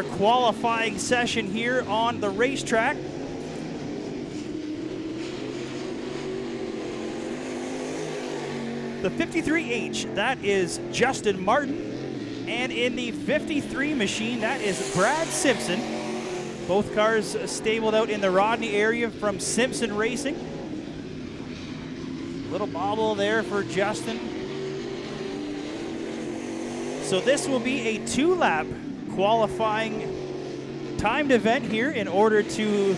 our qualifying session here on the racetrack. The 53H, that is Justin Martin. And in the 53 machine, that is Brad Simpson. Both cars stabled out in the Rodney area from Simpson Racing. Little bobble there for Justin. So this will be a 2-lap qualifying timed event here in order to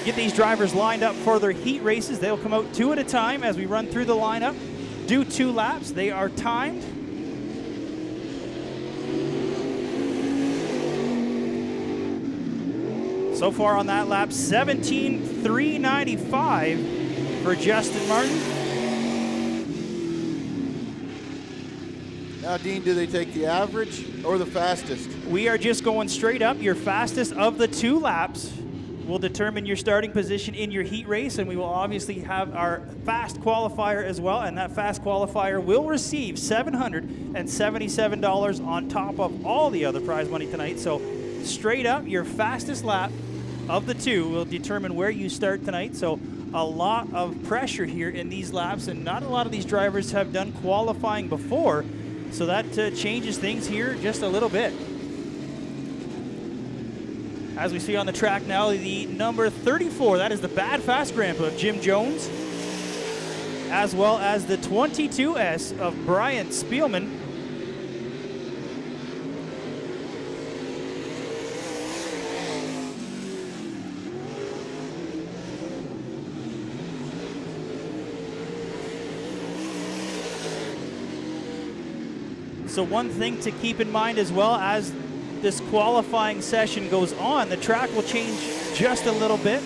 get these drivers lined up for their heat races. They'll come out 2 at a time as we run through the lineup. Do 2 laps. They are timed. So far on that lap, 17.395 for Justin Martin. Now, Dean, do they take the average or the fastest? We are just going straight up. Your fastest of the 2 laps will determine your starting position in your heat race, and we will obviously have our fast qualifier as well, and that fast qualifier will receive $777 on top of all the other prize money tonight. So straight up, your fastest lap of the 2 will determine where you start tonight. So a lot of pressure here in these laps, and not a lot of these drivers have done qualifying before, so that changes things here just a little bit. As we see on the track now, the number 34, that is the Bad Fast Grandpa of Jim Jones, as well as the 22S of Brian Spielman. So one thing to keep in mind as well, as this qualifying session goes on, the track will change just a little bit.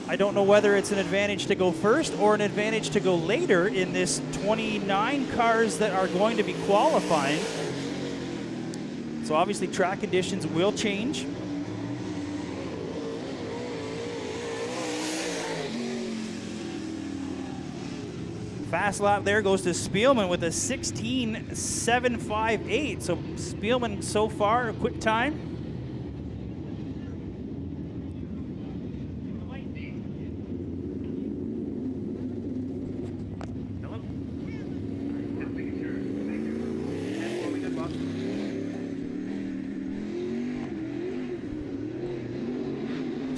I don't know whether it's an advantage to go first or an advantage to go later in this 29 cars that are going to be qualifying. So obviously track conditions will change. Fast lap there goes to Spielman with a 16.758. So Spielman so far, a quick time. Hello? Just making sure. Thank you. And what we did, boss?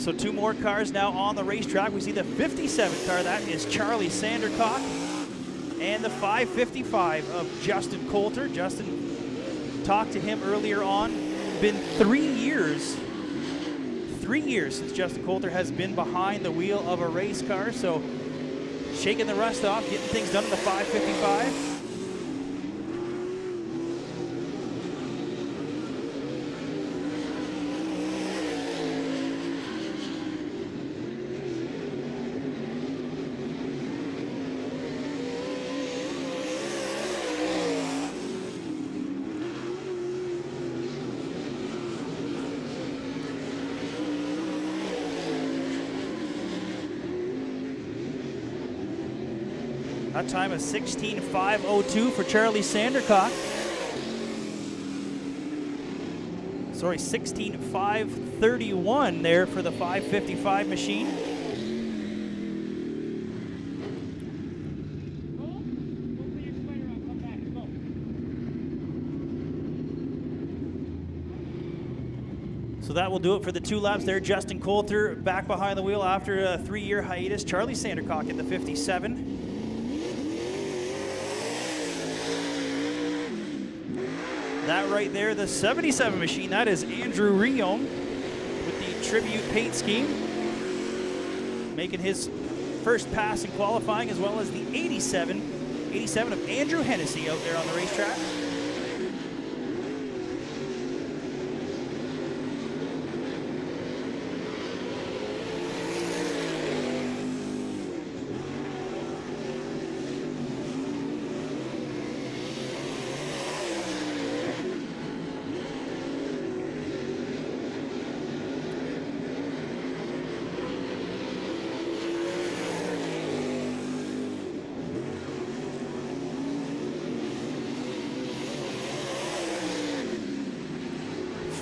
So 2 more cars now on the racetrack. We see the 57 car, that is Charlie Sandercock. And the 555 of Justin Coulter. Justin, talked to him earlier on. Been 3 years since Justin Coulter has been behind the wheel of a race car. So shaking the rust off, getting things done in the 555. That time is 16.502 for Charlie Sandercock. Sorry, 16.531 there for the 555 machine. So that will do it for the 2 laps there. Justin Coulter back behind the wheel after a 3-year hiatus. Charlie Sandercock in the 57. That right there, the 77 machine, that is Andrew Reaume with the Tribute paint scheme, making his first pass in qualifying, as well as the 87 of Andrew Hennessy out there on the racetrack.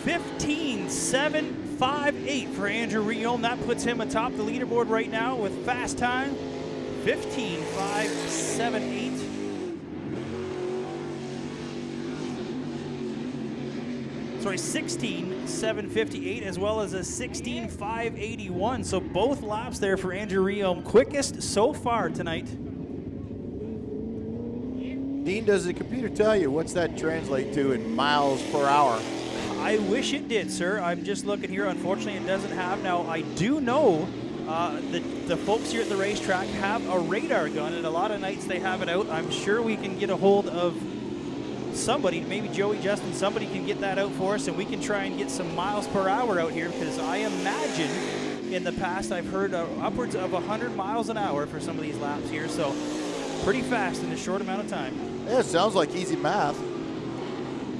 15.758 for Andrew Reaume. That puts him atop the leaderboard right now with fast time 15.578. Sorry, 16.758 as well as a 16.581. So both laps there for Andrew Reaume, quickest so far tonight. Dean, does the computer tell you what's that translate to in miles per hour? I wish it did, sir. I'm just looking here. Unfortunately, it doesn't have. Now, I do know the folks here at the racetrack have a radar gun, and a lot of nights they have it out. I'm sure we can get a hold of somebody, maybe Joey, Justin, somebody can get that out for us, and we can try and get some miles per hour out here, because I imagine in the past I've heard upwards of 100 miles an hour for some of these laps here, so pretty fast in a short amount of time. Yeah, it sounds like easy math.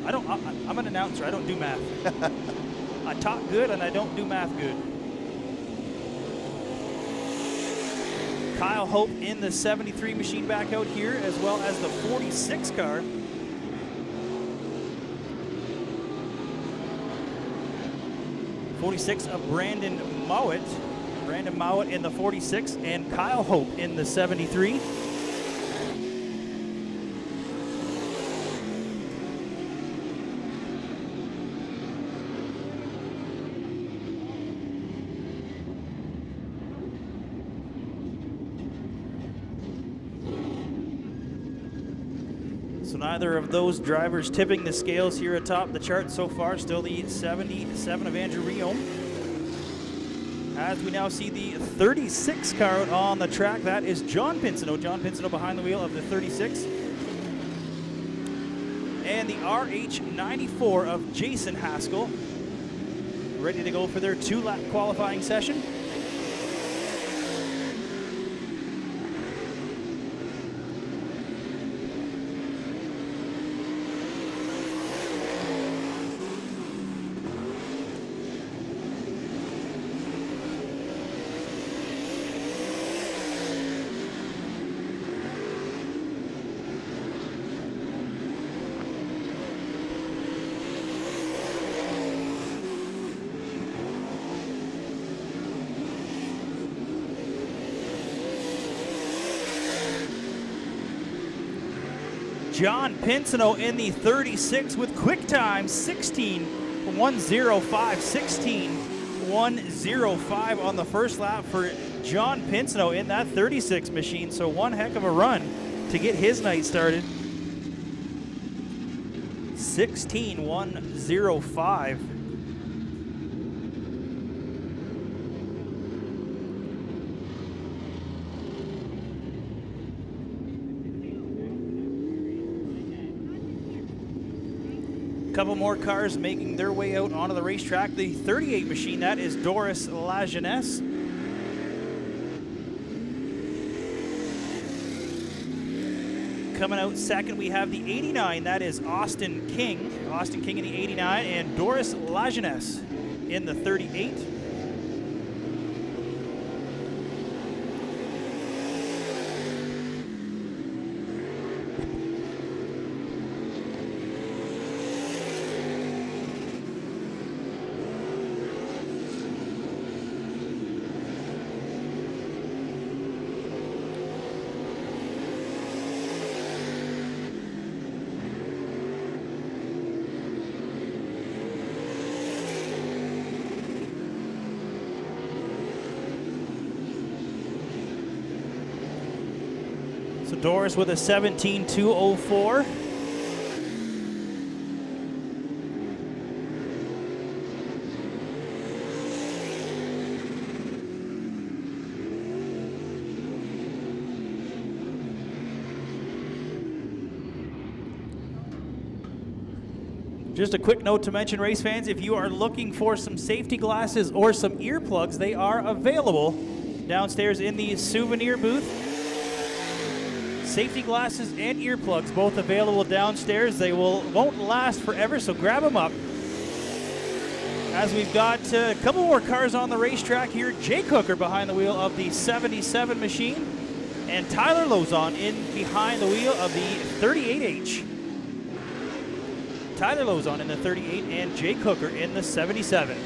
I'm an announcer, I don't do math. I talk good and I don't do math good. Kyle Hope in the 73 machine back out here, as well as the 46 car. '46 of Brandon Mowat. Brandon Mowat in the 46 and Kyle Hope in the 73. So neither of those drivers tipping the scales here atop the chart so far. Still the 77 of Andrew Reaume. As we now see the 36 car out on the track, that is John Pinsino. John Pinsino behind the wheel of the 36. And the RH94 of Jason Haskell, ready to go for their 2-lap qualifying session. John Pinsino in the 36 with quick time 16.105, 16.105 on the first lap for John Pinsino in that 36 machine. So one heck of a run to get his night started. 16.105. Couple more cars making their way out onto the racetrack. The 38 machine, that is Doris Lajeunesse. Coming out second, we have the 89, that is Austin King. Austin King in the 89, and Doris Lajeunesse in the 38. So Doris with a 17.204. Just a quick note to mention, race fans, if you are looking for some safety glasses or some earplugs, they are available downstairs in the souvenir booth. Safety glasses and earplugs both available downstairs. They won't last forever, so grab them up. As we've got a couple more cars on the racetrack here. Jake Hooker behind the wheel of the 77 machine, and Tyler Lozon in behind the wheel of the 38H. Tyler Lozon in the 38 and Jake Hooker in the 77.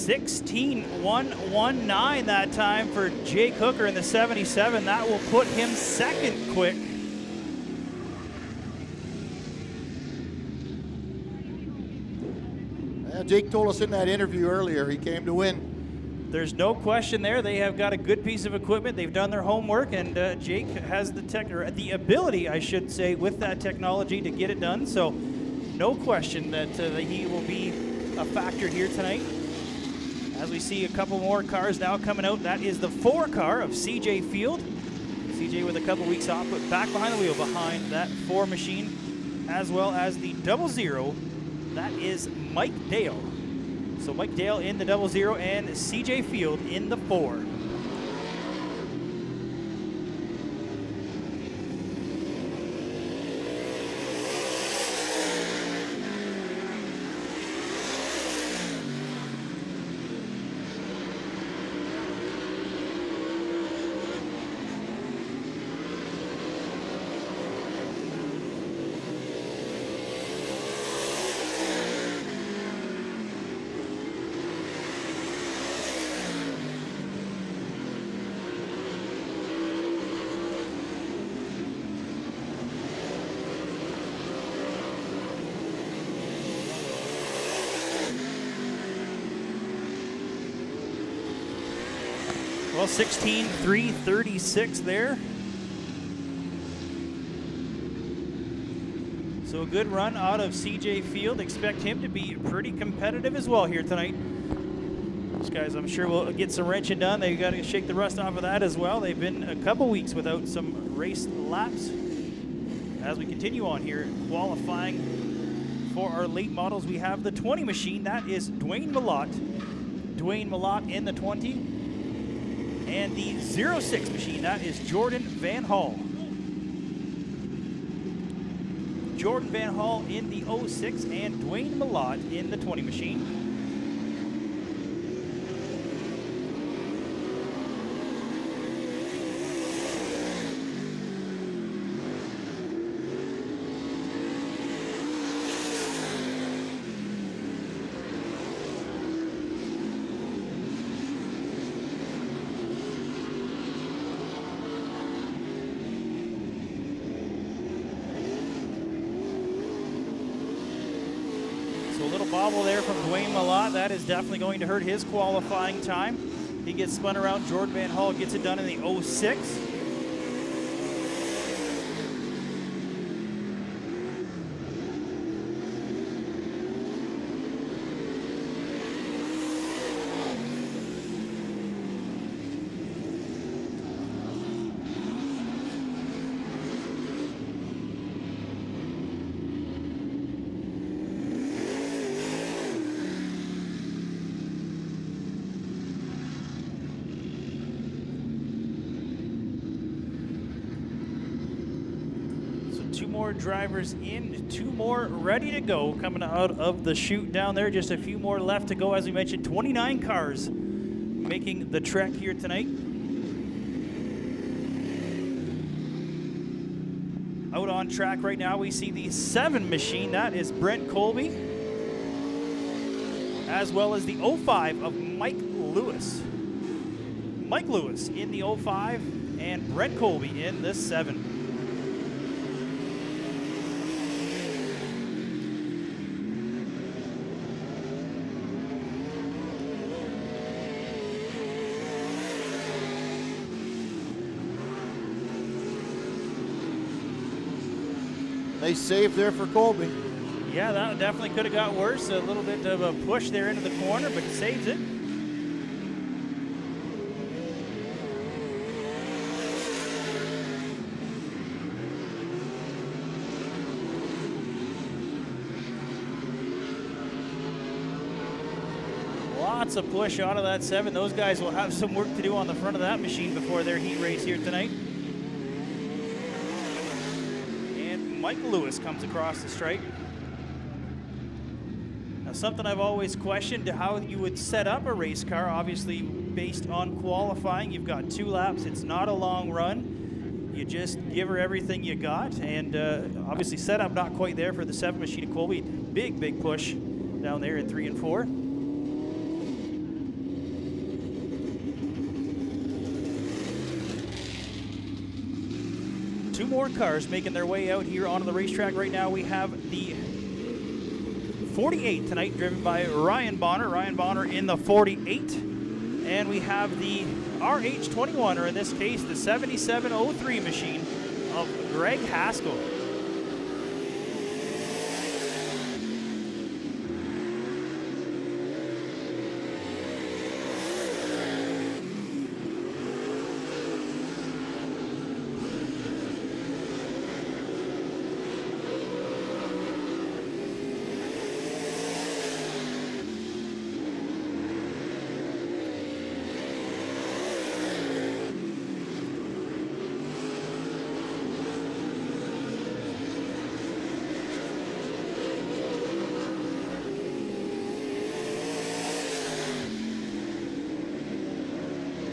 $16.119 that time for Jake Hooker in the 77. That will put him second quick. Jake told us in that interview earlier he came to win. There's no question there. They have got a good piece of equipment. They've done their homework, and Jake has the ability, I should say, with that technology to get it done. So no question that he will be a factor here tonight. As we see a couple more cars now coming out, that is the 4 car of CJ Field. CJ with a couple weeks off, but back behind the wheel behind that 4 machine, as well as the 00. That is Mike Dale. So Mike Dale in the 00 and CJ Field in the 4. Well, 16.336 there. So a good run out of CJ Field. Expect him to be pretty competitive as well here tonight. Those guys, I'm sure, will get some wrenching done. They've got to shake the rust off of that as well. They've been a couple weeks without some race laps. As we continue on here, qualifying for our late models, we have the 20 machine. That is Dwayne Malott. Dwayne Malott in the 20. And the 06 machine, that is Jordan Van Hall. Jordan Van Hall in the 06 and Dwayne Malott in the 20 machine. Bobble there from Dwayne Malott. That is definitely going to hurt his qualifying time. He gets spun around. Jordan Van Hall gets it done in the 06. Drivers in, 2 more ready to go coming out of the chute down there. Just a few more left to go. As we mentioned, 29 cars making the trek here tonight. Out on track right now, we see the 7 machine. That is Brent Colby, as well as the 05 of Mike Lewis. Mike Lewis in the 05 and Brent Colby in the 7. They saved there for Colby. Yeah, that definitely could have got worse. A little bit of a push there into the corner, but saves it. Lots of push out of that 7. Those guys will have some work to do on the front of that machine before their heat race here tonight. And Michael Lewis comes across the stripe. Now, something I've always questioned, how you would set up a race car, obviously based on qualifying. You've got 2 laps. It's not a long run. You just give her everything you got. And obviously setup not quite there for the 7 machine of Colby. Big push down there in 3 and 4. Two more cars making their way out here onto the racetrack right now. We have the 48 tonight, driven by Ryan Bonner. Ryan Bonner in the 48. And we have the RH21, or in this case, the 7703 machine of Greg Haskell.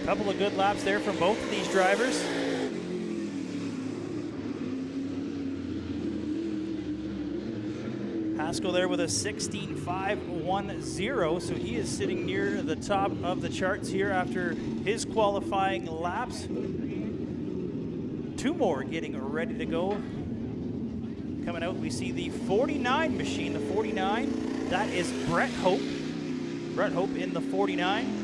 Couple of good laps there from both of these drivers. Haskell there with a 16.510, so he is sitting near the top of the charts here after his qualifying laps. 2 more getting ready to go. Coming out, we see the 49 machine, the 49. That is Brett Hope. Brett Hope in the 49.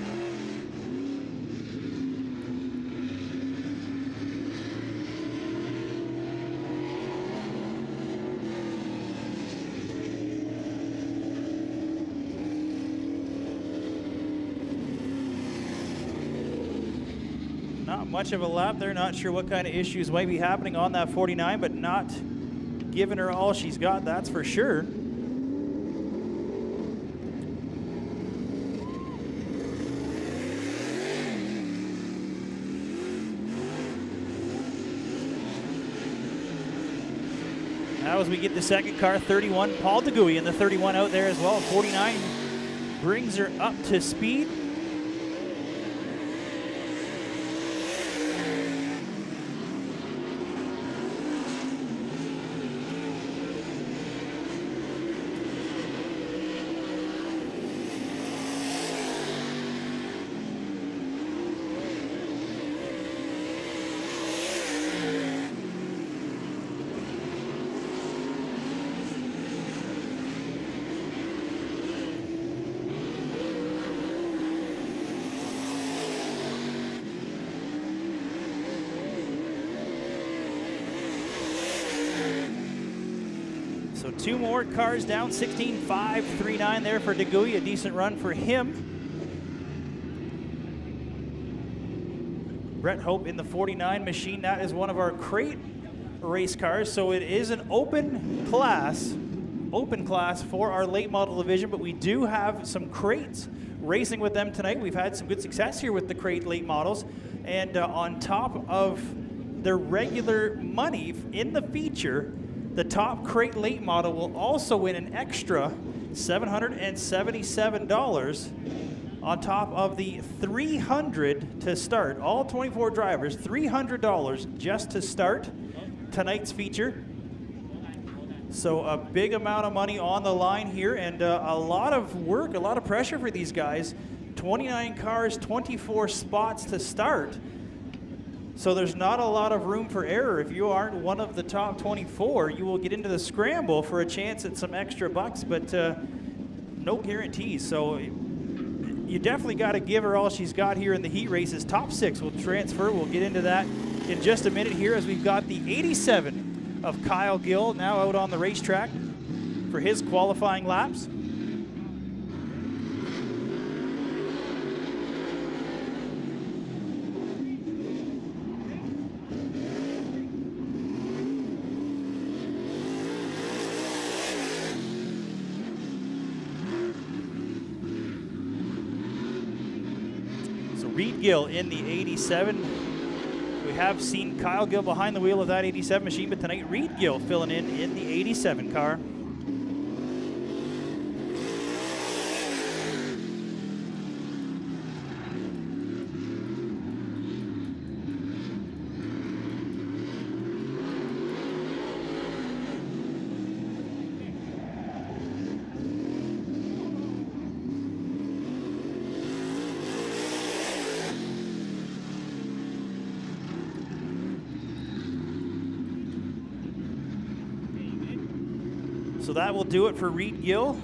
Not much of a lap there. Not sure what kind of issues might be happening on that 49, but not giving her all she's got, that's for sure. Now as we get the second car, 31, Paul DeGuy in the 31 out there as well. 49 brings her up to speed. So 2 more cars down, 16.539 there for DeGuy, a decent run for him. Brett Hope in the 49 machine, that is one of our crate race cars, so it is an open class for our late model division, but we do have some crates racing with them tonight. We've had some good success here with the crate late models, and on top of their regular money in the feature, the top crate late model will also win an extra $777 on top of the $300 to start. All 24 drivers, $300 just to start tonight's feature. So a big amount of money on the line here, and a lot of work, a lot of pressure for these guys. 29 cars, 24 spots to start. So there's not a lot of room for error. If you aren't one of the top 24, you will get into the scramble for a chance at some extra bucks, but no guarantees. So you definitely got to give her all she's got here in the heat races. Top 6 will transfer. We'll get into that in just a minute here as we've got the 87 of Kyle Gill now out on the racetrack for his qualifying laps. Reed Gill in the 87. We have seen Kyle Gill behind the wheel of that 87 machine, but tonight Reed Gill filling in the 87 car. So that will do it for Reed Gill.